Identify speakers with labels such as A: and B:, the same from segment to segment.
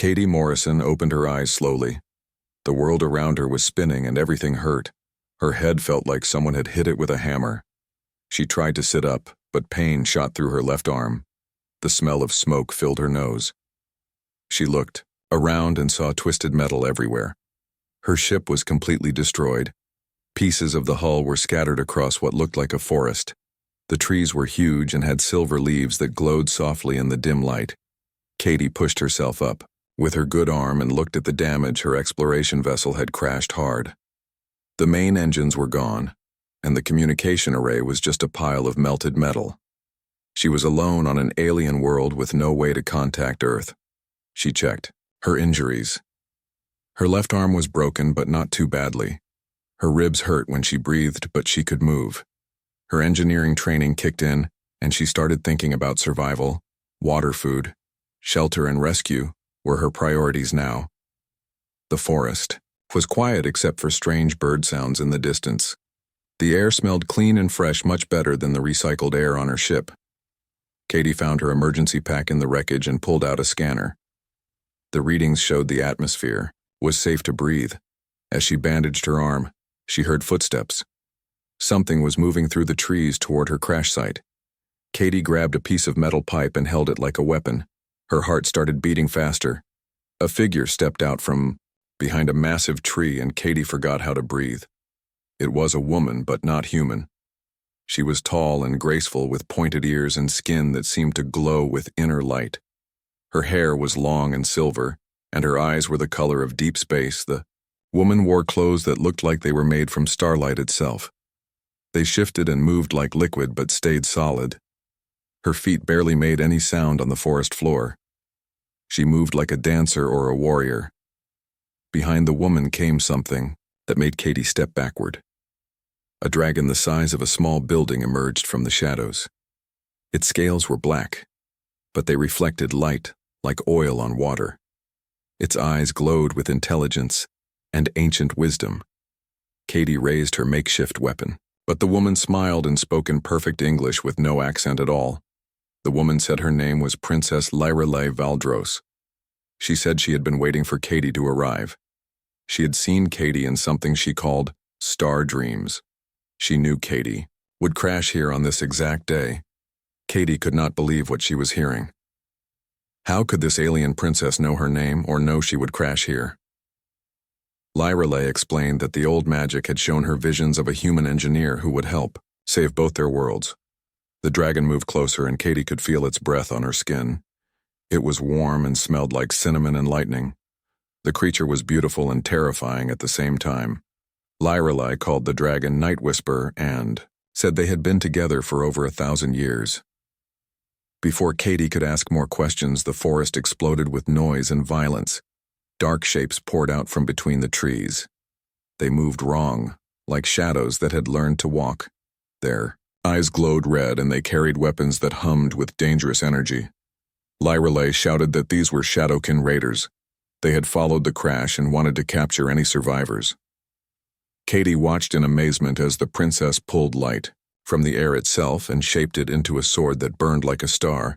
A: Katie Morrison opened her eyes slowly. The world around her was spinning and everything hurt. Her head felt like someone had hit it with a hammer. She tried to sit up, but pain shot through her left arm. The smell of smoke filled her nose. She looked around and saw twisted metal everywhere. Her ship was completely destroyed. Pieces of the hull were scattered across what looked like a forest. The trees were huge and had silver leaves that glowed softly in the dim light. Katie pushed herself up with her good arm and looked at the damage her exploration vessel had crashed hard. The main engines were gone, and the communication array was just a pile of melted metal. She was alone on an alien world with no way to contact Earth. She checked her injuries. Her left arm was broken, but not too badly. Her ribs hurt when she breathed, but she could move. Her engineering training kicked in, and she started thinking about survival. Water, food, shelter, and rescue were her priorities now. The forest was quiet except for strange bird sounds in the distance. The air smelled clean and fresh, much better than the recycled air on her ship. Katie found her emergency pack in the wreckage and pulled out a scanner. The readings showed the atmosphere was safe to breathe. As she bandaged her arm, she heard footsteps. Something was moving through the trees toward her crash site. Katie grabbed a piece of metal pipe and held it like a weapon. Her heart started beating faster. A figure stepped out from behind a massive tree, and Katie forgot how to breathe. It was a woman, but not human. She was tall and graceful, with pointed ears and skin that seemed to glow with inner light. Her hair was long and silver, and her eyes were the color of deep space. The woman wore clothes that looked like they were made from starlight itself. They shifted and moved like liquid but stayed solid. Her feet barely made any sound on the forest floor. She moved like a dancer or a warrior. Behind the woman came something that made Katie step backward. A dragon the size of a small building emerged from the shadows. Its scales were black, but they reflected light like oil on water. Its eyes glowed with intelligence and ancient wisdom. Katie raised her makeshift weapon, but the woman smiled and spoke in perfect English with no accent at all. The woman said her name was Princess Lyrelei Valdros. She said she had been waiting for Katie to arrive. She had seen Katie in something she called star dreams. She knew Katie would crash here on this exact day. Katie could not believe what she was hearing. How could this alien princess know her name or know she would crash here? Lyrelei explained that the old magic had shown her visions of a human engineer who would help save both their worlds. The dragon moved closer, and Katie could feel its breath on her skin. It was warm and smelled like cinnamon and lightning. The creature was beautiful and terrifying at the same time. Lyrelei called the dragon Night Whisper and said they had been together for over 1,000 years. Before Katie could ask more questions, the forest exploded with noise and violence. Dark shapes poured out from between the trees. They moved wrong, like shadows that had learned to walk. Their eyes glowed red, and they carried weapons that hummed with dangerous energy. Lyrelei shouted that these were Shadowkin raiders. They had followed the crash and wanted to capture any survivors. Katie watched in amazement as the princess pulled light from the air itself and shaped it into a sword that burned like a star.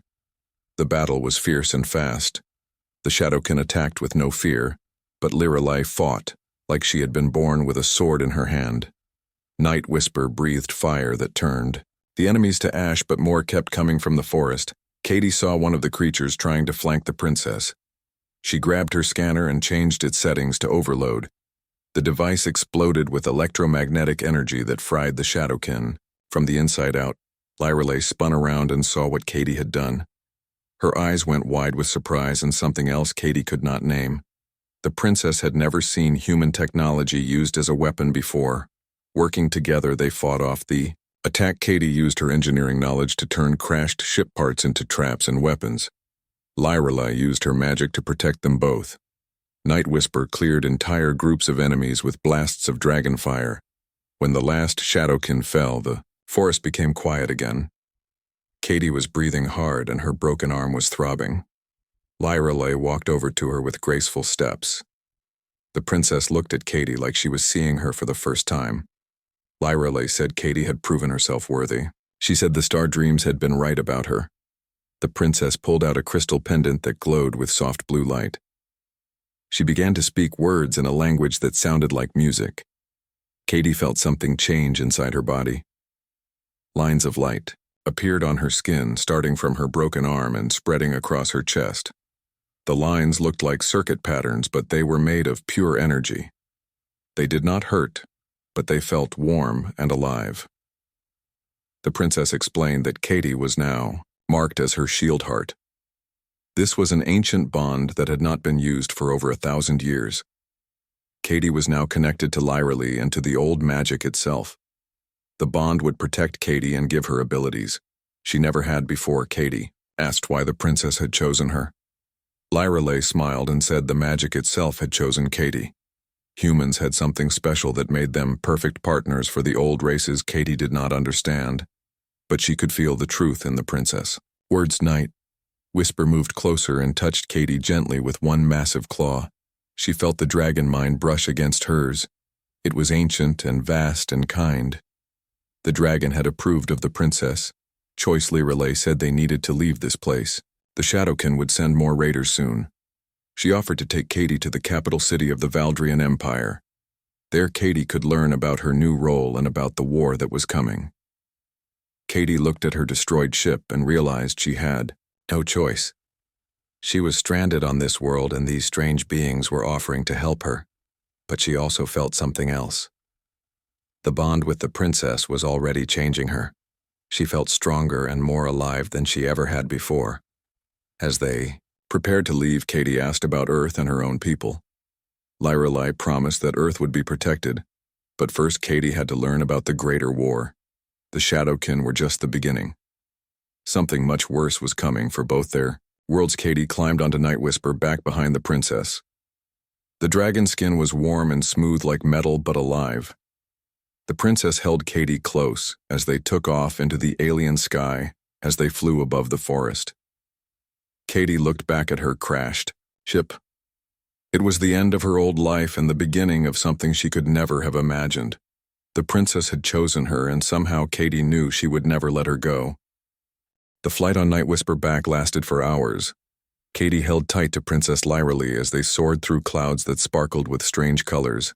A: The battle was fierce and fast. The Shadowkin attacked with no fear, but Lyrelei fought like she had been born with a sword in her hand. Night Whisper breathed fire that turned the enemies to ash, but more kept coming from the forest. Katie saw one of the creatures trying to flank the princess. She grabbed her scanner and changed its settings to overload. The device exploded with electromagnetic energy that fried the Shadowkin. From the inside out, Lyrelei spun around and saw what Katie had done. Her eyes went wide with surprise and something else Katie could not name. The princess had never seen human technology used as a weapon before. Working together, they fought off the attack. Katie used her engineering knowledge to turn crashed ship parts into traps and weapons. Lyrelei used her magic to protect them both. Night Whisper cleared entire groups of enemies with blasts of dragon fire. When the last Shadowkin fell, the forest became quiet again. Katie was breathing hard and her broken arm was throbbing. Lyrelei walked over to her with graceful steps. The princess looked at Katie like she was seeing her for the first time. Lyrelei said Katie had proven herself worthy. She said the star dreams had been right about her. The princess pulled out a crystal pendant that glowed with soft blue light. She began to speak words in a language that sounded like music. Katie felt something change inside her body. Lines of light appeared on her skin, starting from her broken arm and spreading across her chest. The lines looked like circuit patterns, but they were made of pure energy. They did not hurt, but they felt warm and alive. The princess explained that Katie was now marked as her shield heart. This was an ancient bond that had not been used for over 1,000 years. Katie was now connected to Lyralee and to the old magic itself. The bond would protect Katie and give her abilities she never had before. Katie asked why the princess had chosen her. Lyralee smiled and said the magic itself had chosen Katie. Humans had something special that made them perfect partners for the old races Katie did not understand, but she could feel the truth in the princess. Words night. Whisper moved closer and touched Katie gently with one massive claw. She felt the dragon mind brush against hers. It was ancient and vast and kind. The dragon had approved of the princess. Choice Lyralee said they needed to leave this place. The Shadowkin would send more raiders soon. She offered to take Katie to the capital city of the Valdrian Empire. There Katie could learn about her new role and about the war that was coming. Katie looked at her destroyed ship and realized she had no choice. She was stranded on this world and these strange beings were offering to help her, but she also felt something else. The bond with the princess was already changing her. She felt stronger and more alive than she ever had before. As they prepared to leave, Katie asked about Earth and her own people. Lyralee promised that Earth would be protected, but first Katie had to learn about the greater war. The Shadowkin were just the beginning. Something much worse was coming for both their worlds. Katie climbed onto Night Whisper back behind the princess. The dragon skin was warm and smooth like metal but alive. The princess held Katie close as they took off into the alien sky as they flew above the forest. Katie looked back at her crashed ship. It was the end of her old life and the beginning of something she could never have imagined. The princess had chosen her, and somehow Katie knew she would never let her go. The flight on Night Whisper back lasted for hours. Katie held tight to Princess Lyralee as they soared through clouds that sparkled with strange colors.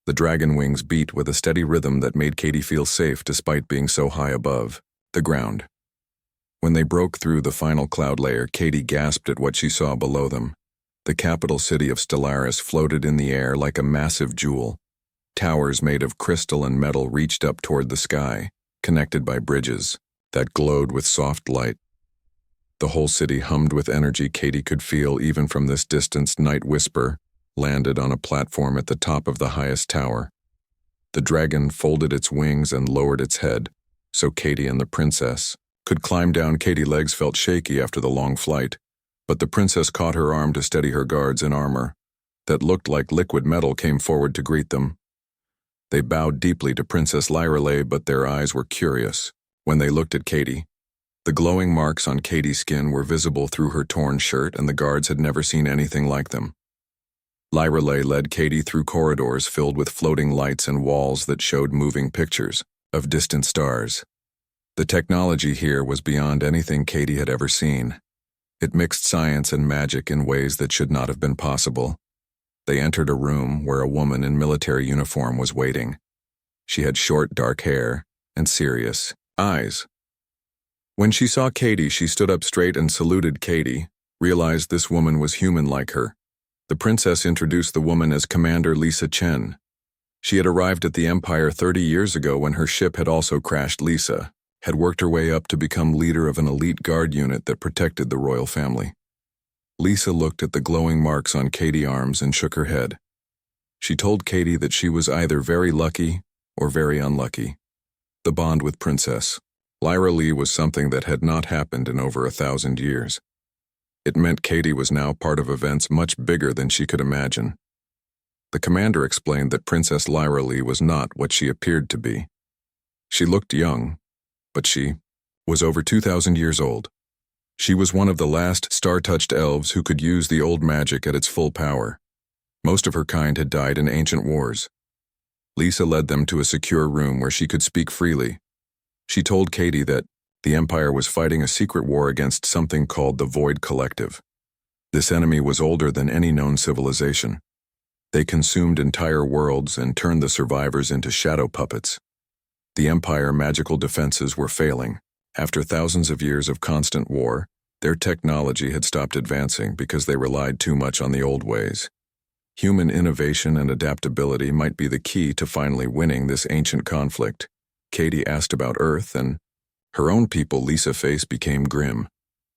A: The dragon wings beat with a steady rhythm that made Katie feel safe despite being so high above the ground. When they broke through the final cloud layer, Katie gasped at what she saw below them. The capital city of Stellaris floated in the air like a massive jewel. Towers made of crystal and metal reached up toward the sky, connected by bridges that glowed with soft light. The whole city hummed with energy Katie could feel even from this distance. Night Whisper landed on a platform at the top of the highest tower. The dragon folded its wings and lowered its head, so Katie and the princess could climb down. Katie's legs felt shaky after the long flight, but the princess caught her arm to steady her. Guards in armor that looked like liquid metal came forward to greet them. They bowed deeply to Princess Lyralee, but their eyes were curious when they looked at Katie. The glowing marks on Katie's skin were visible through her torn shirt, and the guards had never seen anything like them. Lyralee led Katie through corridors filled with floating lights and walls that showed moving pictures of distant stars. The technology here was beyond anything Katie had ever seen. It mixed science and magic in ways that should not have been possible. They entered a room where a woman in military uniform was waiting. She had short, dark hair and serious eyes. When she saw Katie, she stood up straight and saluted. Katie realized this woman was human like her. The princess introduced the woman as Commander Lisa Chen. She had arrived at the Empire 30 years ago when her ship had also crashed. Lisa had worked her way up to become leader of an elite guard unit that protected the royal family. Lisa looked at the glowing marks on Katie's arms and shook her head. She told Katie that she was either very lucky or very unlucky. The bond with Princess Lyralee was something that had not happened in over 1,000 years. It meant Katie was now part of events much bigger than she could imagine. The commander explained that Princess Lyralee was not what she appeared to be. She looked young, but she was over 2,000 years old. She was one of the last star-touched elves who could use the old magic at its full power. Most of her kind had died in ancient wars. Lisa led them to a secure room where she could speak freely. She told Katie that the Empire was fighting a secret war against something called the Void Collective. This enemy was older than any known civilization. They consumed entire worlds and turned the survivors into shadow puppets. The Empire magical defenses were failing. After thousands of years of constant war, their technology had stopped advancing because they relied too much on the old ways. Human innovation and adaptability might be the key to finally winning this ancient conflict. Katie asked about Earth, and her own people, Lisa's face became grim.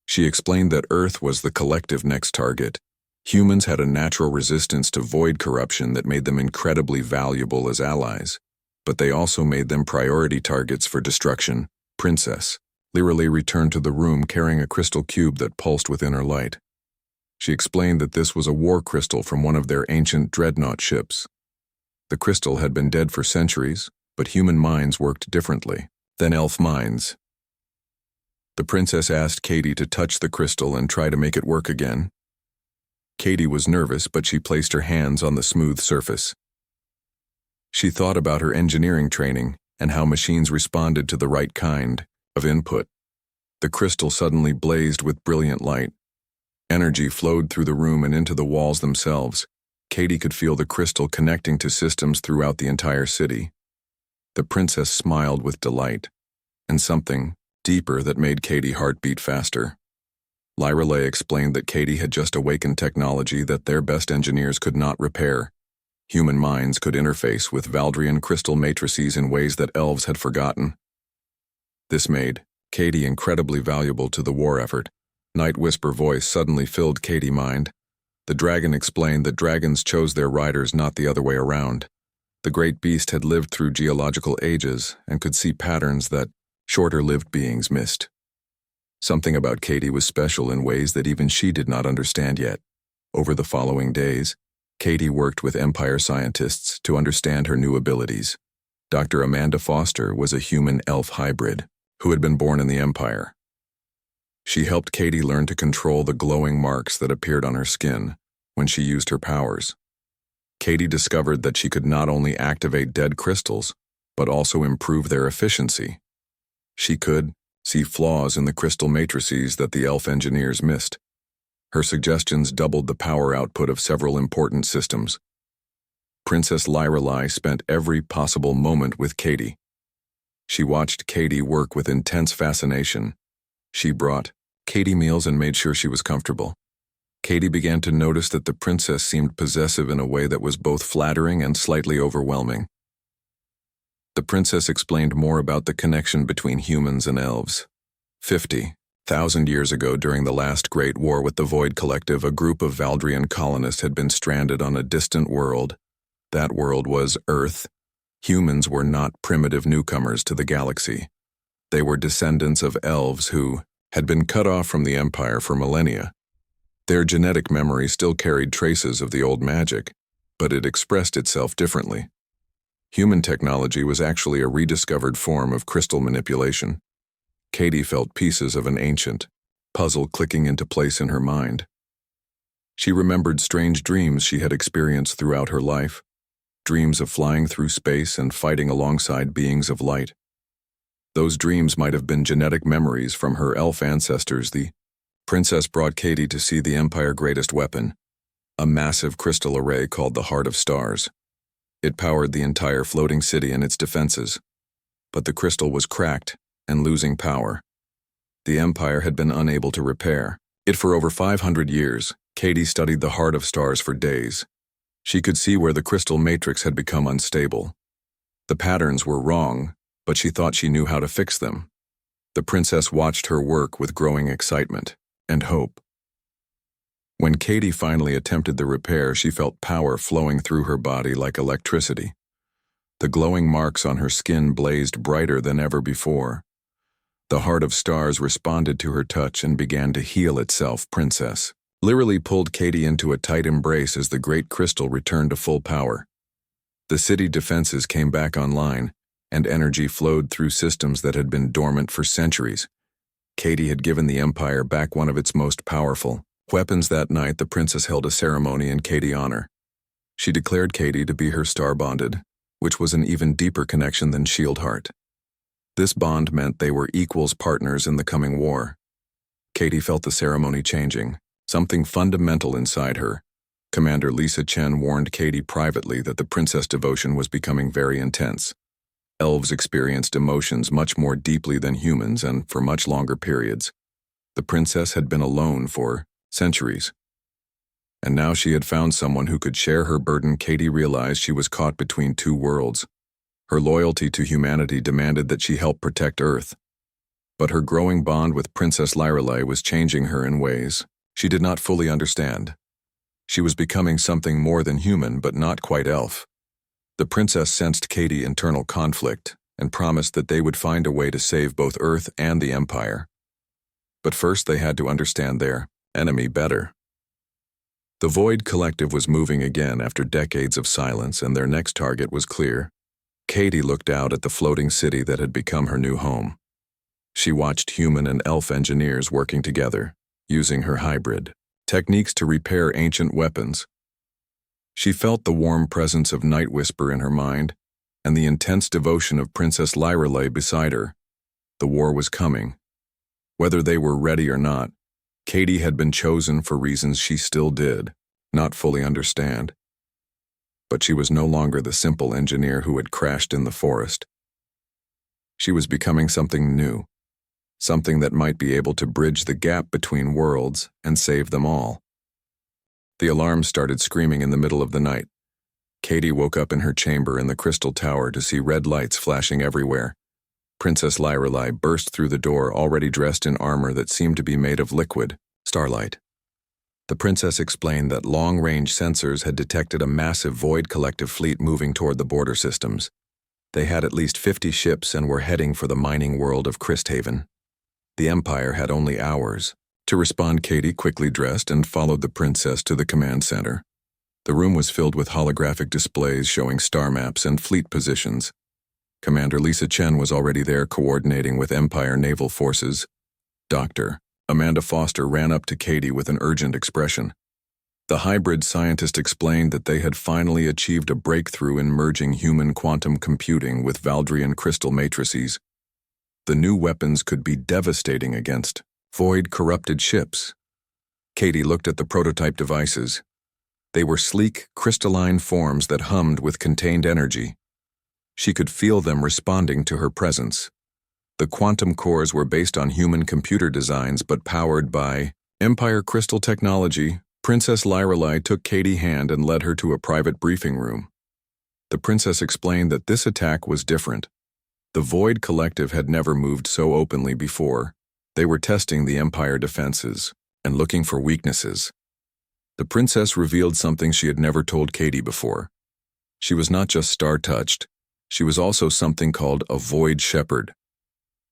A: She explained that Earth was the collective next target. Humans had a natural resistance to void corruption that made them incredibly valuable as allies, but they also made them priority targets for destruction. Princess Literally returned to the room carrying a crystal cube that pulsed within her light. She explained that this was a war crystal from one of their ancient dreadnought ships. The crystal had been dead for centuries, but human minds worked differently than elf minds. The princess asked Katie to touch the crystal and try to make it work again. Katie was nervous, but she placed her hands on the smooth surface. She thought about her engineering training and how machines responded to the right kind of input. The crystal suddenly blazed with brilliant light. Energy flowed through the room and into the walls themselves. Katie could feel the crystal connecting to systems throughout the entire city. The princess smiled with delight, and something deeper that made Katie's heart beat faster. Lyreley explained that Katie had just awakened technology that their best engineers could not repair. Human minds could interface with Valdrian crystal matrices in ways that elves had forgotten. This made Katie incredibly valuable to the war effort. Night Whisper voice suddenly filled Katie's mind. The dragon explained that dragons chose their riders, not the other way around. The great beast had lived through geological ages and could see patterns that shorter-lived beings missed. Something about Katie was special in ways that even she did not understand yet. Over the following days, Katie worked with Empire scientists to understand her new abilities. Dr. Amanda Foster was a human-elf hybrid who had been born in the Empire. She helped Katie learn to control the glowing marks that appeared on her skin when she used her powers. Katie discovered that she could not only activate dead crystals, but also improve their efficiency. She could see flaws in the crystal matrices that the elf engineers missed. Her suggestions doubled the power output of several important systems. Princess Lyreley spent every possible moment with Katie. She watched Katie work with intense fascination. She brought Katie meals and made sure she was comfortable. Katie began to notice that the princess seemed possessive in a way that was both flattering and slightly overwhelming. The princess explained more about the connection between humans and elves. 50,000 years ago, during the last Great War with the Void Collective, a group of Valdrian colonists had been stranded on a distant world. That world was Earth. Humans were not primitive newcomers to the galaxy. They were descendants of elves who had been cut off from the Empire for millennia. Their genetic memory still carried traces of the old magic, but it expressed itself differently. Human technology was actually a rediscovered form of crystal manipulation. Katie felt pieces of an ancient puzzle clicking into place in her mind. She remembered strange dreams she had experienced throughout her life, dreams of flying through space and fighting alongside beings of light. Those dreams might have been genetic memories from her elf ancestors. The princess brought Katie to see the Empire's greatest weapon, a massive crystal array called the Heart of Stars. It powered the entire floating city and its defenses, but the crystal was cracked and losing power. The Empire had been unable to repair it for over 500 years. Katie studied the Heart of Stars for days. She could see where the crystal matrix had become unstable. The patterns were wrong, but she thought she knew how to fix them. The princess watched her work with growing excitement and hope. When Katie finally attempted the repair, she felt power flowing through her body like electricity. The glowing marks on her skin blazed brighter than ever before. The Heart of Stars responded to her touch and began to heal itself. Princess literally pulled Katie into a tight embrace as the great crystal returned to full power. The city defenses came back online, and energy flowed through systems that had been dormant for centuries. Katie had given the Empire back one of its most powerful weapons. That night, the princess held a ceremony in Katie's honor. She declared Katie to be her star-bonded, which was an even deeper connection than Shieldheart. This bond meant they were equals partners in the coming war. Katie felt the ceremony changing. Something fundamental inside her. Commander Lisa Chen warned Katie privately that the princess devotion was becoming very intense. Elves experienced emotions much more deeply than humans and for much longer periods. The princess had been alone for centuries. And now she had found someone who could share her burden. Katie realized she was caught between two worlds. Her loyalty to humanity demanded that she help protect Earth. But her growing bond with Princess Lyrelei was changing her in ways she did not fully understand. She was becoming something more than human, but not quite elf. The princess sensed Katie's internal conflict and promised that they would find a way to save both Earth and the Empire. But first they had to understand their enemy better. The Void Collective was moving again after decades of silence, and their next target was clear. Katie looked out at the floating city that had become her new home. She watched human and elf engineers working together, using her hybrid techniques to repair ancient weapons. She felt the warm presence of Night Whisper in her mind, and the intense devotion of Princess Lyrelei beside her. The war was coming. Whether they were ready or not, Katie had been chosen for reasons she still did not fully understand. But she was no longer the simple engineer who had crashed in the forest. She was becoming something new, something that might be able to bridge the gap between worlds and save them all. The alarm started screaming in the middle of the night. Katie woke up in her chamber in the crystal tower to see red lights flashing everywhere. Princess Lyrelei burst through the door, already dressed in armor that seemed to be made of liquid starlight. The princess explained that long-range sensors had detected a massive Void Collective fleet moving toward the border systems. They had at least 50 ships and were heading for the mining world of Christhaven. The Empire had only hours to respond. Katie quickly dressed and followed the princess to the command center. The room was filled with holographic displays showing star maps and fleet positions. Commander Lisa Chen was already there, coordinating with Empire naval forces. Dr. Amanda Foster ran up to Katie with an urgent expression. The hybrid scientist explained that they had finally achieved a breakthrough in merging human quantum computing with Valdrian crystal matrices. The new weapons could be devastating against void-corrupted ships. Katie looked at the prototype devices. They were sleek, crystalline forms that hummed with contained energy. She could feel them responding to her presence. The quantum cores were based on human computer designs but powered by Empire crystal technology. Princess Lyrelei took Katie's hand and led her to a private briefing room. The princess explained that this attack was different. The Void Collective had never moved so openly before. They were testing the Empire defenses and looking for weaknesses. The princess revealed something she had never told Katie before. She was not just star-touched. She was also something called a Void Shepherd.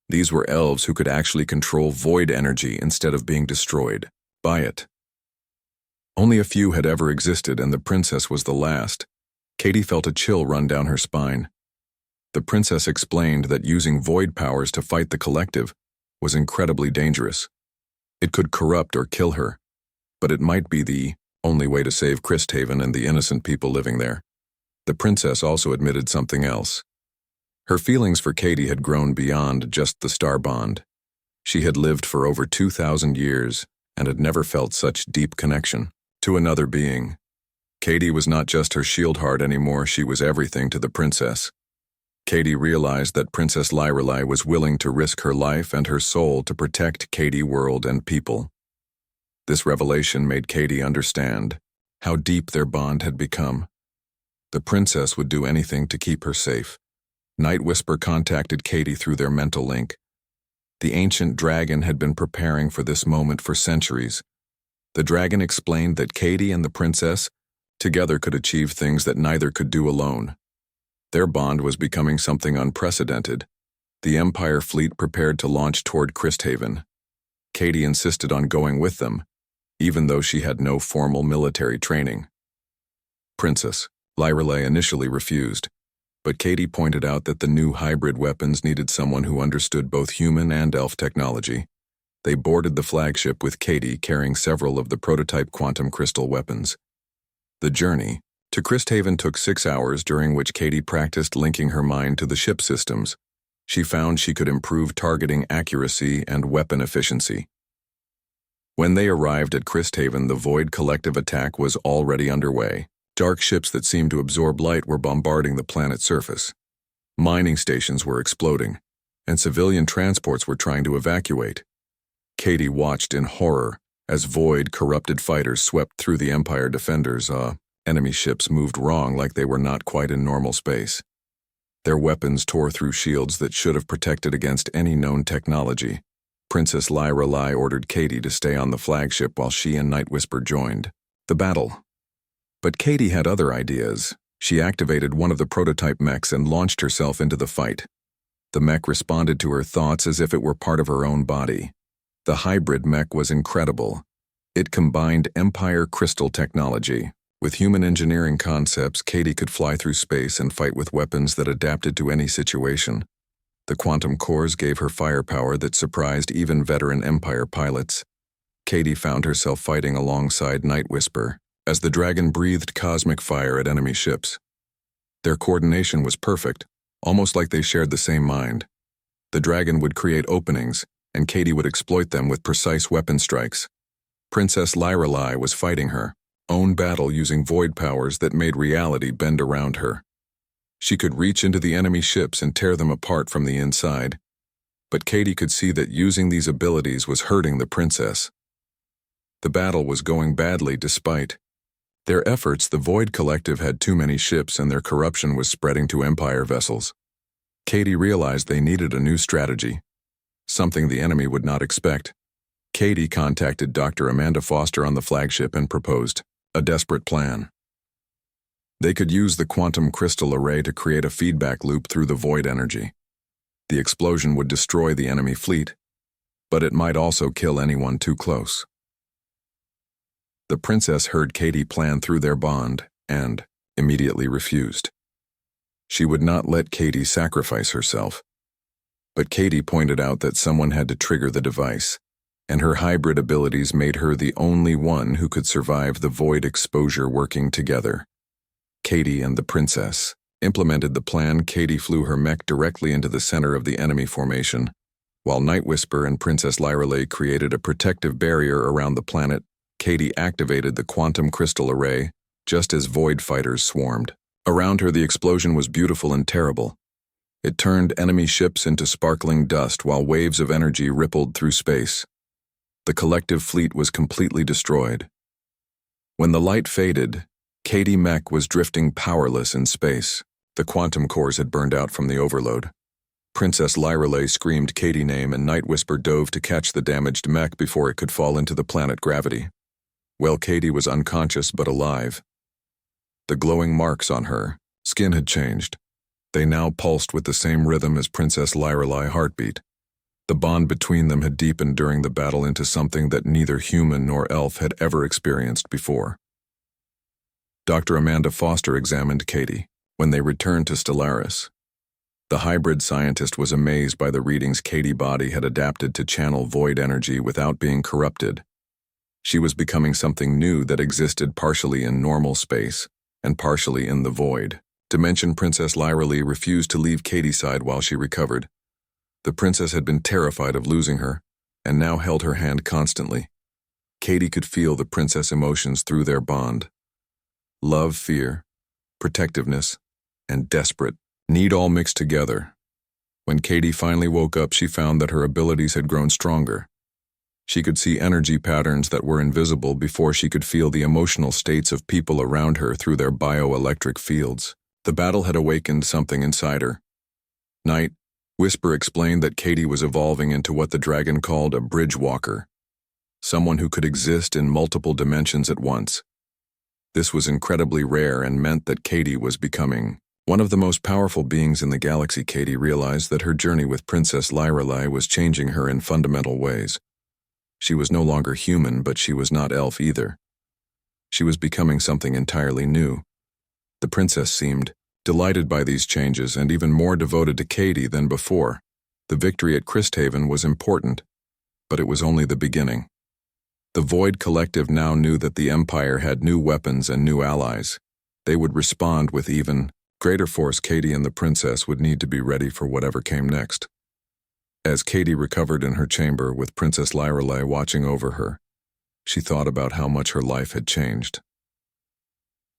A: These were elves who could actually control void energy instead of being destroyed by it. Only a few had ever existed, and the princess was the last. Katie felt a chill run down her spine. The princess explained that using void powers to fight the collective was incredibly dangerous. It could corrupt or kill her, but it might be the only way to save Christhaven and the innocent people living there. The princess also admitted something else. Her feelings for Katie had grown beyond just the star bond. She had lived for over 2,000 years and had never felt such deep connection to another being. Katie was not just her shield heart anymore, she was everything to the princess. Katie realized that Princess Lyrelei was willing to risk her life and her soul to protect Katie world and people. This revelation made Katie understand how deep their bond had become. The princess would do anything to keep her safe. Night Whisper contacted Katie through their mental link. The ancient dragon had been preparing for this moment for centuries. The dragon explained that Katie and the princess together could achieve things that neither could do alone. Their bond was becoming something unprecedented. The Empire fleet prepared to launch toward Christhaven. Katie insisted on going with them, even though she had no formal military training. Princess Lyrelei initially refused, but Katie pointed out that the new hybrid weapons needed someone who understood both human and elf technology. They boarded the flagship with Katie carrying several of the prototype quantum crystal weapons. The journey to Christhaven took 6 hours, during which Katie practiced linking her mind to the ship systems. She found she could improve targeting accuracy and weapon efficiency. When they arrived at Christhaven, the Void Collective attack was already underway. Dark ships that seemed to absorb light were bombarding the planet's surface. Mining stations were exploding, and civilian transports were trying to evacuate. Katie watched in horror as Void corrupted fighters swept through the Empire defenders. Enemy ships moved wrong, like they were not quite in normal space. Their weapons tore through shields that should have protected against any known technology. Princess Lyra Lai ordered Katie to stay on the flagship while she and Night Whisper joined the battle. But Katie had other ideas. She activated one of the prototype mechs and launched herself into the fight. The mech responded to her thoughts as if it were part of her own body. The hybrid mech was incredible. It combined Empire crystal technology with human engineering concepts. Katie could fly through space and fight with weapons that adapted to any situation. The quantum cores gave her firepower that surprised even veteran Empire pilots. Katie found herself fighting alongside Night Whisper as the dragon breathed cosmic fire at enemy ships. Their coordination was perfect, almost like they shared the same mind. The dragon would create openings, and Katie would exploit them with precise weapon strikes. Princess Lyra Lai was fighting her own battle using void powers that made reality bend around her. She could reach into the enemy ships and tear them apart from the inside. But Katie could see that using these abilities was hurting the princess. The battle was going badly despite their efforts. The Void Collective had too many ships and their corruption was spreading to Empire vessels. Katie realized they needed a new strategy, something the enemy would not expect. Katie contacted Dr. Amanda Foster on the flagship and proposed a desperate plan. They could use the quantum crystal array to create a feedback loop through the void energy. The explosion would destroy the enemy fleet, but it might also kill anyone too close. The princess heard Katie plan through their bond and immediately refused. She would not let Katie sacrifice herself. But Katie pointed out that someone had to trigger the device, and her hybrid abilities made her the only one who could survive the void exposure. Working together, Katie and the princess implemented the plan. Katie flew her mech directly into the center of the enemy formation, while Night Whisper and Princess Lyra Lai created a protective barrier around the planet. Katie activated the quantum crystal array just as void fighters swarmed around her. The explosion was beautiful and terrible. It turned enemy ships into sparkling dust while waves of energy rippled through space. The collective fleet was completely destroyed. When the light faded, Katie mech was drifting powerless in space. The quantum cores had burned out from the overload. Princess Lyra Lai screamed Katie name and Night Whisper dove to catch the damaged mech before it could fall into the planet gravity. Well, Katie was unconscious but alive. The glowing marks on her skin had changed. They now pulsed with the same rhythm as Princess Lyra Lai heartbeat. The bond between them had deepened during the battle into something that neither human nor elf had ever experienced before. Dr. Amanda Foster examined Katie when they returned to Stellaris. The hybrid scientist was amazed by the readings. Katie's body had adapted to channel void energy without being corrupted. She was becoming something new that existed partially in normal space and partially in the void dimension. Princess Lyra Lai refused to leave Katie's side while she recovered. The princess had been terrified of losing her and now held her hand constantly. Katie could feel the princess' emotions through their bond. Love, fear, protectiveness, and desperate need all mixed together. When Katie finally woke up, she found that her abilities had grown stronger. She could see energy patterns that were invisible before. She could feel the emotional states of people around her through their bioelectric fields. The battle had awakened something inside her. Night Whisper explained that Katie was evolving into what the dragon called a bridge walker, someone who could exist in multiple dimensions at once. This was incredibly rare and meant that Katie was becoming one of the most powerful beings in the galaxy. Katie realized that her journey with Princess Lyra Lai was changing her in fundamental ways. She was no longer human, but she was not elf either. She was becoming something entirely new. The princess seemed delighted by these changes and even more devoted to Katie than before. The victory at Christhaven was important, but it was only the beginning. The Void Collective now knew that the Empire had new weapons and new allies. They would respond with even greater force. Katie and the princess would need to be ready for whatever came next. As Katie recovered in her chamber with Princess Lyra Lai watching over her, She thought about how much her life had changed.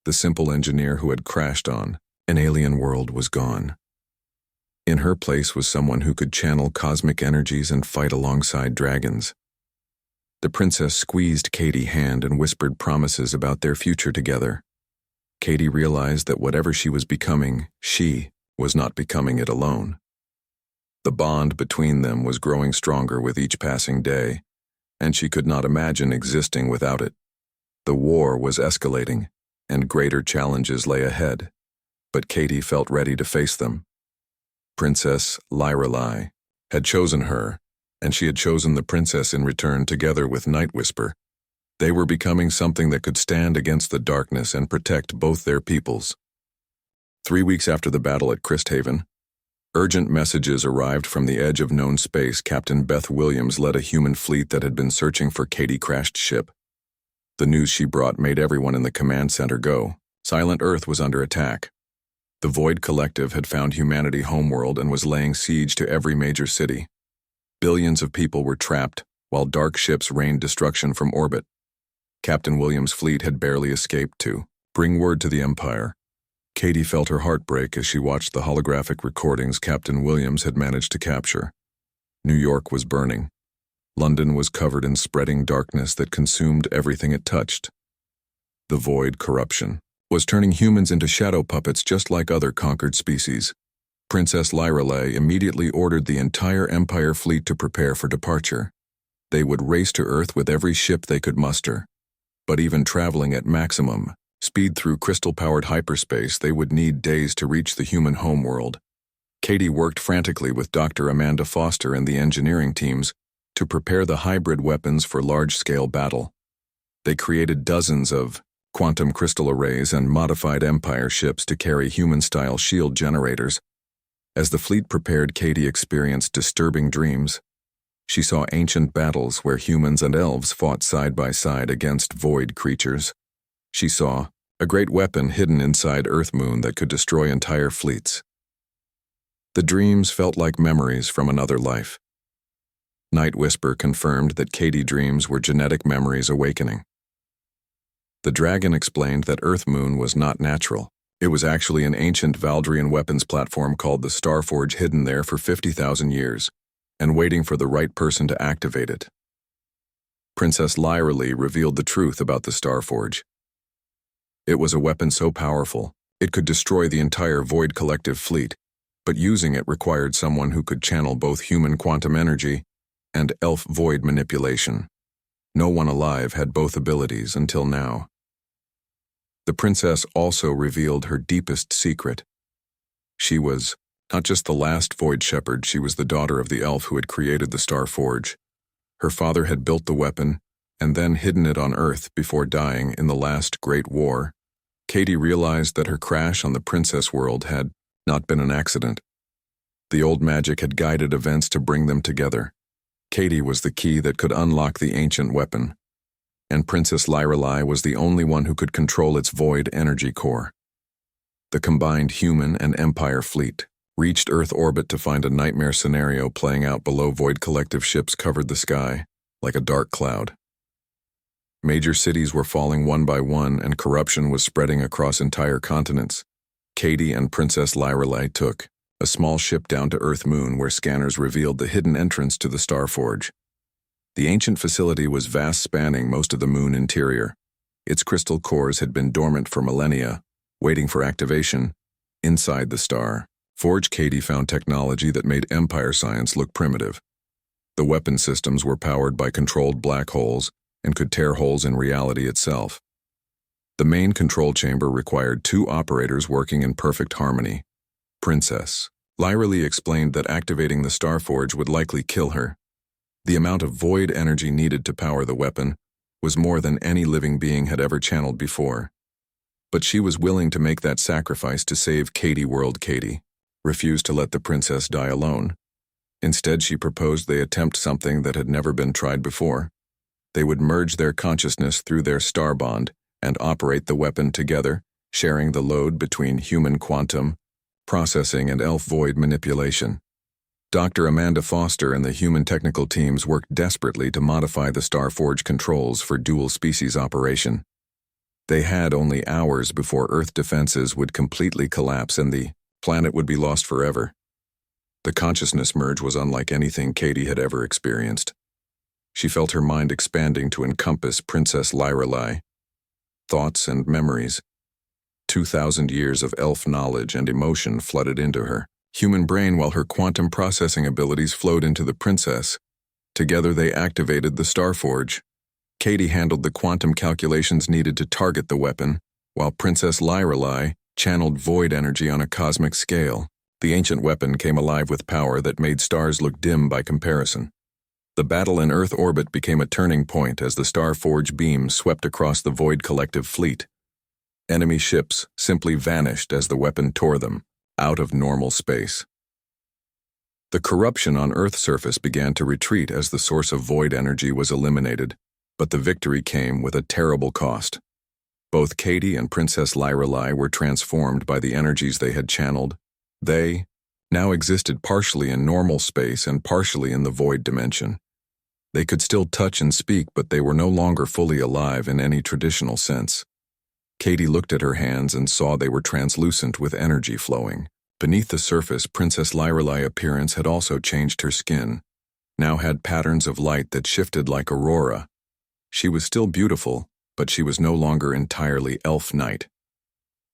A: The simple engineer who had crashed on an alien world was gone. In her place was someone who could channel cosmic energies and fight alongside dragons. The princess squeezed Katie's hand and whispered promises about their future together. Katie realized that whatever she was becoming, she was not becoming it alone. The bond between them was growing stronger with each passing day, and she could not imagine existing without it. The war was escalating, and greater challenges lay ahead, but Katie felt ready to face them. Princess Lyrelai had chosen her, and she had chosen the princess in return together with Night Whisper. They were becoming something that could stand against the darkness and protect both their peoples. 3 weeks after the battle at Christhaven, urgent messages arrived from the edge of known space. Captain Beth Williams led a human fleet that had been searching for Katie's crashed ship. The news she brought made everyone in the command center go. Silent Earth was under attack. The Void Collective had found humanity homeworld and was laying siege to every major city. Billions of people were trapped, while dark ships rained destruction from orbit. Captain Williams' fleet had barely escaped to bring word to the Empire. Katie felt her heart break as she watched the holographic recordings Captain Williams had managed to capture. New York was burning. London was covered in spreading darkness that consumed everything it touched. The void corruption was turning humans into shadow puppets just like other conquered species. Princess Lyrelai immediately ordered the entire Empire fleet to prepare for departure. They would race to Earth with every ship they could muster. But even traveling at maximum speed through crystal-powered hyperspace, they would need days to reach the human homeworld. Katie worked frantically with Dr. Amanda Foster and the engineering teams to prepare the hybrid weapons for large-scale battle. They created dozens of quantum crystal arrays and modified Empire ships to carry human-style shield generators. As the fleet prepared, Katie experienced disturbing dreams. She saw ancient battles where humans and elves fought side by side against void creatures. She saw a great weapon hidden inside Earth-Moon that could destroy entire fleets. The dreams felt like memories from another life. Night Whisper confirmed that Katie's dreams were genetic memories awakening. The dragon explained that Earth-Moon was not natural. It was actually an ancient Valdrian weapons platform called the Starforge, hidden there for 50,000 years, and waiting for the right person to activate it. Princess Lyrelai revealed the truth about the Starforge. It was a weapon so powerful, it could destroy the entire Void Collective fleet, but using it required someone who could channel both human quantum energy and elf void manipulation. No one alive had both abilities until now. The princess also revealed her deepest secret. She was not just the last Void Shepherd, she was the daughter of the elf who had created the Starforge. Her father had built the weapon and then hidden it on Earth before dying in the last Great War. Katie realized that her crash on the princess world had not been an accident. The old magic had guided events to bring them together. Katie was the key that could unlock the ancient weapon, and Princess Lyrelai was the only one who could control its void energy core. The combined human and Empire fleet reached Earth orbit to find a nightmare scenario playing out below. Void Collective ships covered the sky like a dark cloud. Major cities were falling one by one, and corruption was spreading across entire continents. Katie and Princess Lyrelai took a small ship down to Earth-Moon, where scanners revealed the hidden entrance to the Starforge. The ancient facility was vast, spanning most of the Moon interior. Its crystal cores had been dormant for millennia, waiting for activation. Inside the star forge, Katie found technology that made Empire science look primitive. The weapon systems were powered by controlled black holes and could tear holes in reality itself. The main control chamber required 2 operators working in perfect harmony. Princess Lyrelai explained that activating the Starforge would likely kill her. The amount of void energy needed to power the weapon was more than any living being had ever channeled before. But she was willing to make that sacrifice to save Katie World. Katie refused to let the princess die alone. Instead, she proposed they attempt something that had never been tried before. They would merge their consciousness through their star bond and operate the weapon together, sharing the load between human quantum processing and elf void manipulation. Dr. Amanda Foster and the human technical teams worked desperately to modify the Starforge controls for dual-species operation. They had only hours before Earth defenses would completely collapse and the planet would be lost forever. The consciousness merge was unlike anything Katie had ever experienced. She felt her mind expanding to encompass Princess Lyrelai. Thoughts and memories. 2,000 years of elf knowledge and emotion flooded into her human brain while her quantum processing abilities flowed into the princess. Together they activated the Starforge. Katie handled the quantum calculations needed to target the weapon, while Princess Lyrelai channeled void energy on a cosmic scale. The ancient weapon came alive with power that made stars look dim by comparison. The battle in Earth orbit became a turning point as the Starforge beams swept across the Void Collective fleet. Enemy ships simply vanished as the weapon tore them out of normal space. The corruption on Earth's surface began to retreat as the source of void energy was eliminated, but the victory came with a terrible cost. Both Katie and Princess Lyrelai were transformed by the energies they had channeled. They now existed partially in normal space and partially in the void dimension. They could still touch and speak, but they were no longer fully alive in any traditional sense. Katie looked at her hands and saw they were translucent with energy flowing. Beneath the surface, Princess Lyrelai's appearance had also changed. Her skin now had patterns of light that shifted like aurora. She was still beautiful, but she was no longer entirely elf night.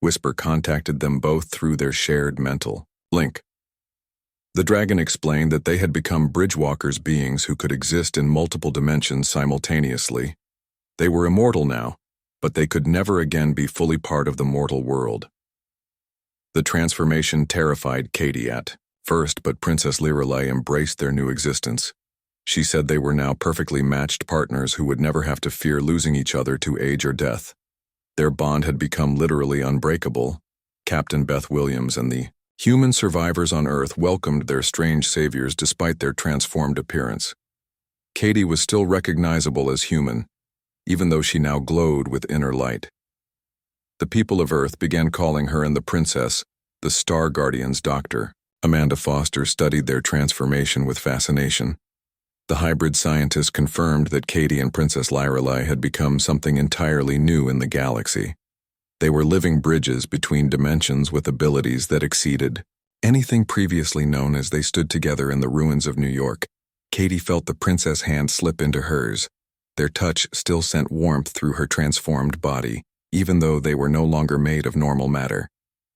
A: Whisper contacted them both through their shared mental link. The dragon explained that they had become bridgewalkers, beings who could exist in multiple dimensions simultaneously. They were immortal now, but they could never again be fully part of the mortal world. The transformation terrified Katie at first, but Princess Lyrelai embraced their new existence. She said they were now perfectly matched partners who would never have to fear losing each other to age or death. Their bond had become literally unbreakable. Captain Beth Williams and the human survivors on Earth welcomed their strange saviors despite their transformed appearance. Katie was still recognizable as human, even though she now glowed with inner light. The people of Earth began calling her and the princess the Star Guardian's doctor. Amanda Foster studied their transformation with fascination. The hybrid scientists confirmed that Katie and Princess Lyrelai had become something entirely new in the galaxy. They were living bridges between dimensions with abilities that exceeded anything previously known. As they stood together in the ruins of New York, Katie felt the princess' hand slip into hers. Their touch still sent warmth through her transformed body, even though they were no longer made of normal matter.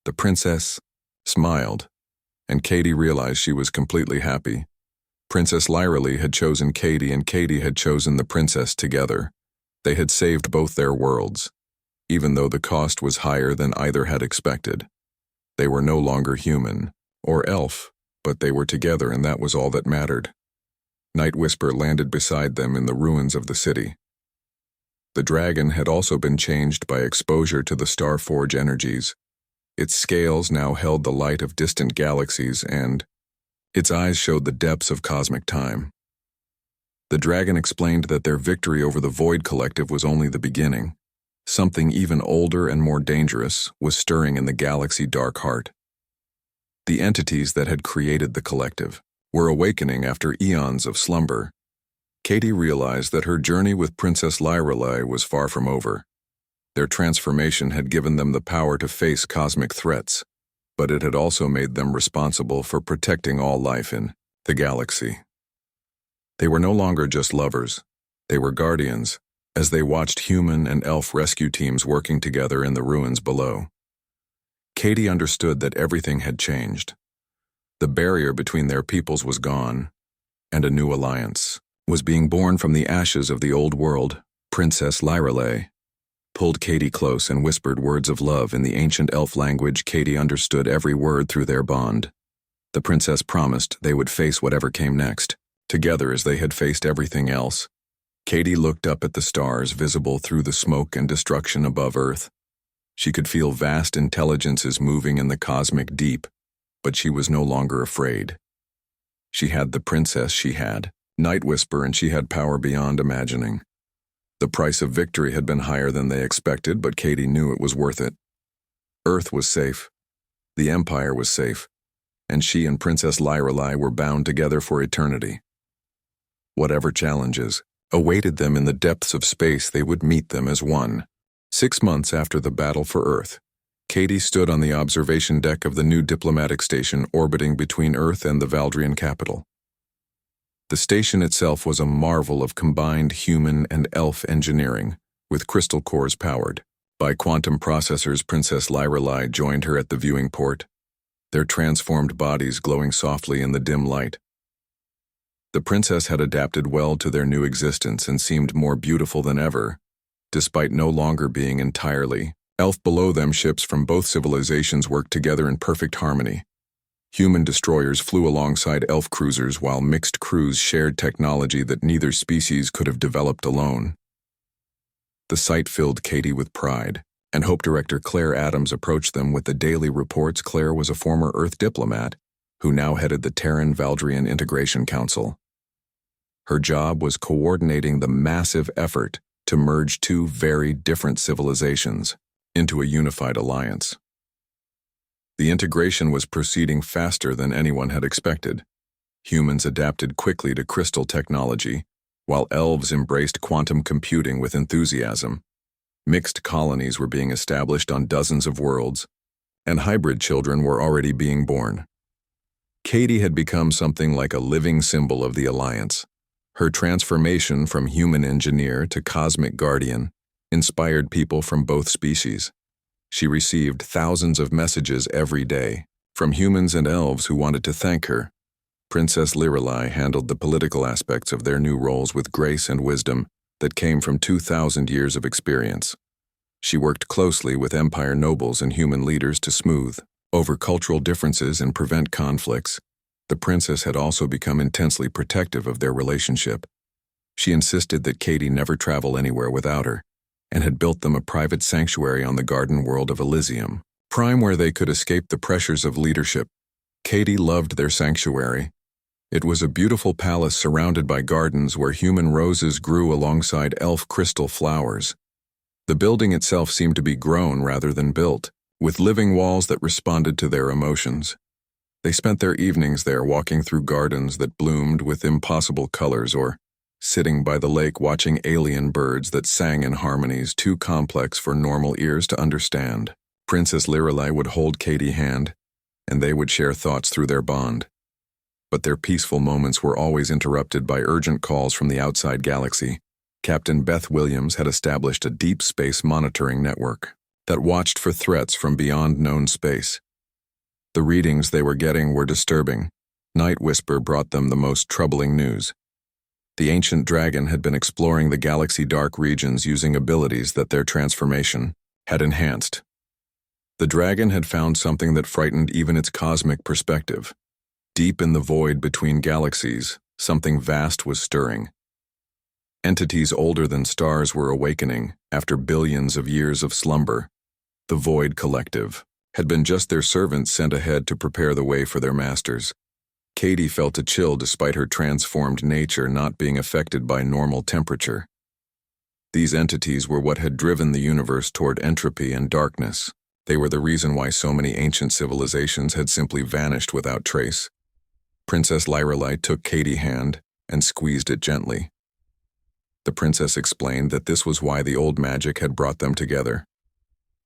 A: The princess smiled, and Katie realized she was completely happy. Princess Lyrelai had chosen Katie, and Katie had chosen the princess together. They had saved both their worlds, even though the cost was higher than either had expected. They were no longer human or elf, but they were together, and that was all that mattered. Night Whisper landed beside them in the ruins of the city. The dragon had also been changed by exposure to the Starforge energies. Its scales now held the light of distant galaxies, and its eyes showed the depths of cosmic time. The dragon explained that their victory over the Void Collective was only the beginning. Something even older and more dangerous was stirring in the galaxy's dark heart. The entities that had created the collective were awakening after eons of slumber. Katie realized that her journey with Princess Lyrelai was far from over. Their transformation had given them the power to face cosmic threats, but it had also made them responsible for protecting all life in the galaxy. They were no longer just lovers. They were guardians, as they watched human and elf rescue teams working together in the ruins below. Katie understood that everything had changed. The barrier between their peoples was gone, and a new alliance was being born from the ashes of the old world. Princess Lyrelai pulled Katie close and whispered words of love in the ancient elf language. Katie understood every word through their bond. The princess promised they would face whatever came next, together as they had faced everything else. Katie looked up at the stars visible through the smoke and destruction above Earth. She could feel vast intelligences moving in the cosmic deep, but she was no longer afraid. She had the princess, she had Night Whisper, and she had power beyond imagining. The price of victory had been higher than they expected, but Katie knew it was worth it. Earth was safe. The Empire was safe. and she and Princess Lyrelei were bound together for eternity. Whatever challenges awaited them in the depths of space, they would meet them as one. 6 months after the battle for Earth, Katie stood on the observation deck of the new diplomatic station orbiting between Earth and the Valdrian capital. The station itself was a marvel of combined human and elf engineering, with crystal cores powered by quantum processors. Princess Lyrelei joined her at the viewing port, their transformed bodies glowing softly in the dim light. The princess had adapted well to their new existence and seemed more beautiful than ever, despite no longer being entirely elf. Below them, ships from both civilizations worked together in perfect harmony. Human destroyers flew alongside elf cruisers while mixed crews shared technology that neither species could have developed alone. The sight filled Katie with pride, and Hope Director Claire Adams approached them with the daily reports. Claire was a former Earth diplomat who now headed the Terran-Valdrian Integration Council. Her job was coordinating the massive effort to merge two very different civilizations into a unified alliance. The integration was proceeding faster than anyone had expected. Humans adapted quickly to crystal technology, while elves embraced quantum computing with enthusiasm. Mixed colonies were being established on dozens of worlds, and hybrid children were already being born. Katie had become something like a living symbol of the alliance. Her transformation from human engineer to cosmic guardian inspired people from both species. She received thousands of messages every day, from humans and elves who wanted to thank her. Princess Lyrelei handled the political aspects of their new roles with grace and wisdom that came from 2,000 years of experience. She worked closely with empire nobles and human leaders to smooth over cultural differences and prevent conflicts. The princess had also become intensely protective of their relationship. She insisted that Katie never travel anywhere without her, and had built them a private sanctuary on the garden world of Elysium, Prime, where they could escape the pressures of leadership. Katie loved their sanctuary. It was a beautiful palace surrounded by gardens where human roses grew alongside elf crystal flowers. The building itself seemed to be grown rather than built, with living walls that responded to their emotions. They spent their evenings there walking through gardens that bloomed with impossible colors, or sitting by the lake watching alien birds that sang in harmonies too complex for normal ears to understand. Princess Lyrelei would hold Katie's hand, and they would share thoughts through their bond. But their peaceful moments were always interrupted by urgent calls from the outside galaxy. Captain Beth Williams had established a deep space monitoring network that watched for threats from beyond known space. The readings they were getting were disturbing. Night Whisper brought them the most troubling news. The ancient dragon had been exploring the galaxy dark regions using abilities that their transformation had enhanced. The dragon had found something that frightened even its cosmic perspective. Deep in the void between galaxies, something vast was stirring. Entities older than stars were awakening after billions of years of slumber. The Void Collective had been just their servants sent ahead to prepare the way for their masters. Katie felt a chill despite her transformed nature not being affected by normal temperature. These entities were what had driven the universe toward entropy and darkness. They were the reason why so many ancient civilizations had simply vanished without trace. Princess Lyrelei took Katie's hand and squeezed it gently. The princess explained that this was why the old magic had brought them together.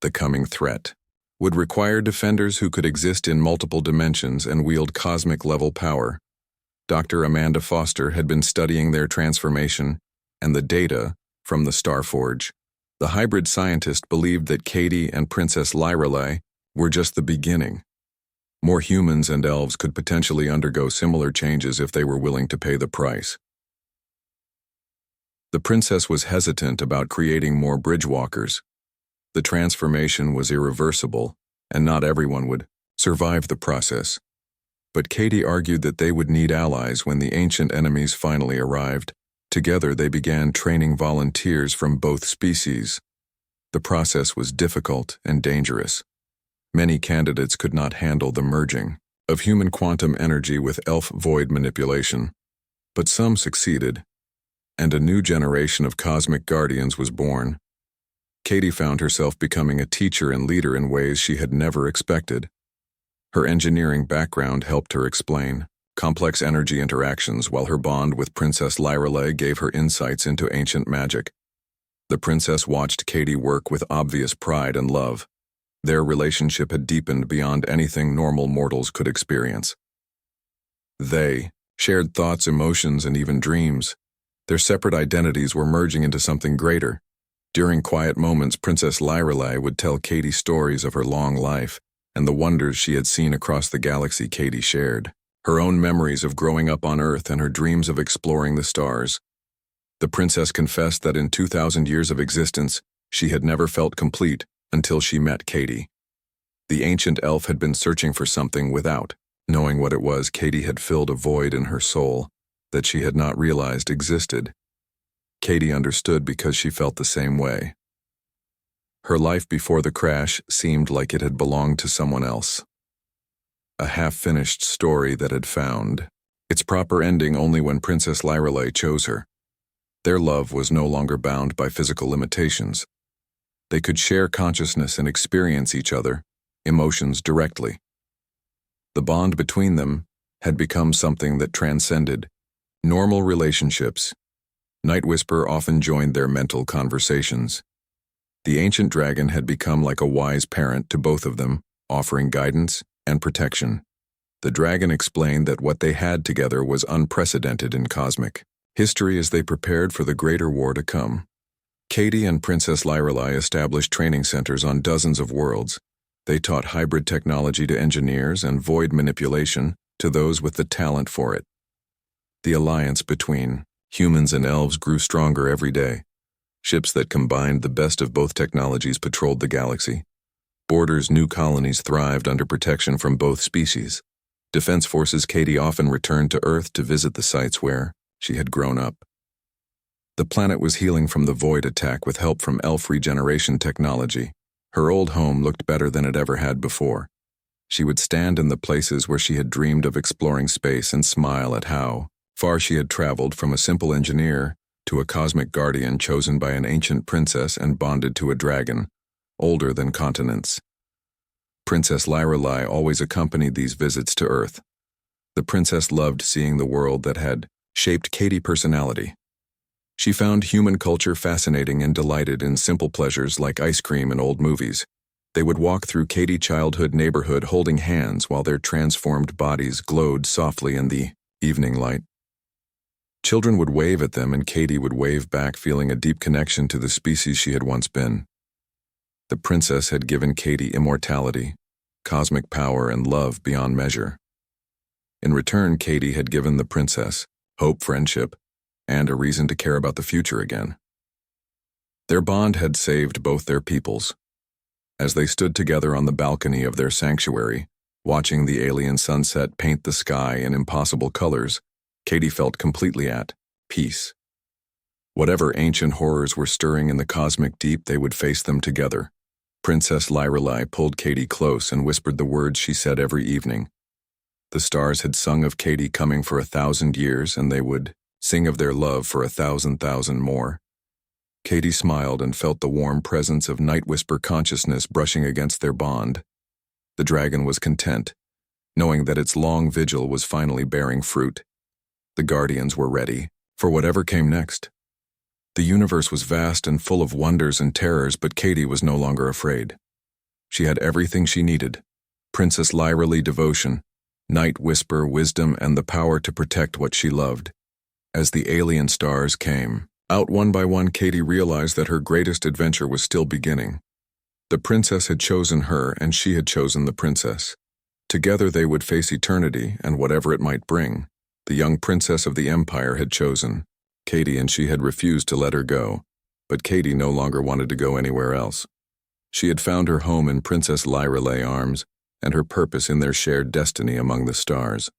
A: The coming threat would require defenders who could exist in multiple dimensions and wield cosmic-level power. Dr. Amanda Foster had been studying their transformation and the data from the Starforge. The hybrid scientist believed that Katie and Princess Lyrelei were just the beginning. More humans and elves could potentially undergo similar changes if they were willing to pay the price. The princess was hesitant about creating more bridgewalkers. The transformation was irreversible, and not everyone would survive the process. But Katie argued that they would need allies when the ancient enemies finally arrived. Together they began training volunteers from both species. The process was difficult and dangerous. Many candidates could not handle the merging of human quantum energy with elf void manipulation, but some succeeded, and a new generation of cosmic guardians was born. Katie found herself becoming a teacher and leader in ways she had never expected. Her engineering background helped her explain complex energy interactions, while her bond with Princess Lyrelei gave her insights into ancient magic. The princess watched Katie work with obvious pride and love. Their relationship had deepened beyond anything normal mortals could experience. They shared thoughts, emotions, and even dreams. Their separate identities were merging into something greater. During quiet moments, Princess Lyrelei would tell Katie stories of her long life and the wonders she had seen across the galaxy. Katie shared her own memories of growing up on Earth and her dreams of exploring the stars. The princess confessed that in 2,000 years of existence, she had never felt complete until she met Katie. The ancient elf had been searching for something without knowing what it was. Katie had filled a void in her soul that she had not realized existed. Katie understood because she felt the same way. Her life before the crash seemed like it had belonged to someone else. A half-finished story that had found its proper ending only when Princess Lyrelei chose her. Their love was no longer bound by physical limitations. They could share consciousness and experience each other, emotions directly. The bond between them had become something that transcended normal relationships. Night Whisper often joined their mental conversations. The ancient dragon had become like a wise parent to both of them, offering guidance and protection. The dragon explained that what they had together was unprecedented in cosmic history as they prepared for the greater war to come. Katie and Princess Lyrelei established training centers on dozens of worlds. They taught hybrid technology to engineers and void manipulation to those with the talent for it. The alliance between humans and elves grew stronger every day. Ships that combined the best of both technologies patrolled the galaxy. Borders' new colonies thrived under protection from both species. Defense forces. Katie often returned to Earth to visit the sites where she had grown up. The planet was healing from the void attack with help from elf regeneration technology. Her old home looked better than it ever had before. She would stand in the places where she had dreamed of exploring space and smile at how far she had traveled, from a simple engineer to a cosmic guardian chosen by an ancient princess and bonded to a dragon, older than continents. Princess Lyrelei always accompanied these visits to Earth. The princess loved seeing the world that had shaped Katie's personality. She found human culture fascinating and delighted in simple pleasures like ice cream and old movies. They would walk through Katie's childhood neighborhood holding hands while their transformed bodies glowed softly in the evening light. Children would wave at them and Katie would wave back, feeling a deep connection to the species she had once been. The princess had given Katie immortality, cosmic power, and love beyond measure. In return, Katie had given the princess hope, friendship, and a reason to care about the future again. Their bond had saved both their peoples. As they stood together on the balcony of their sanctuary, watching the alien sunset paint the sky in impossible colors, Katie felt completely at peace. Whatever ancient horrors were stirring in the cosmic deep, they would face them together. Princess Lyrelei pulled Katie close and whispered the words she said every evening. The stars had sung of Katie coming for 1,000 years, and they would sing of their love for 1,000 more. Katie smiled and felt the warm presence of Night Whisper consciousness brushing against their bond. The dragon was content, knowing that its long vigil was finally bearing fruit. The guardians were ready for whatever came next. The universe was vast and full of wonders and terrors, but Katie was no longer afraid. She had everything she needed: Princess Lyrelei devotion, Night Whisper wisdom, and the power to protect what she loved. As the alien stars came out one by one, Katie realized that her greatest adventure was still beginning. The princess had chosen her, and she had chosen the princess. Together they would face eternity and whatever it might bring. The young princess of the Empire had chosen Katie, and she had refused to let her go. But Katie no longer wanted to go anywhere else. She had found her home in Princess Lyrelei arms, and her purpose in their shared destiny among the stars.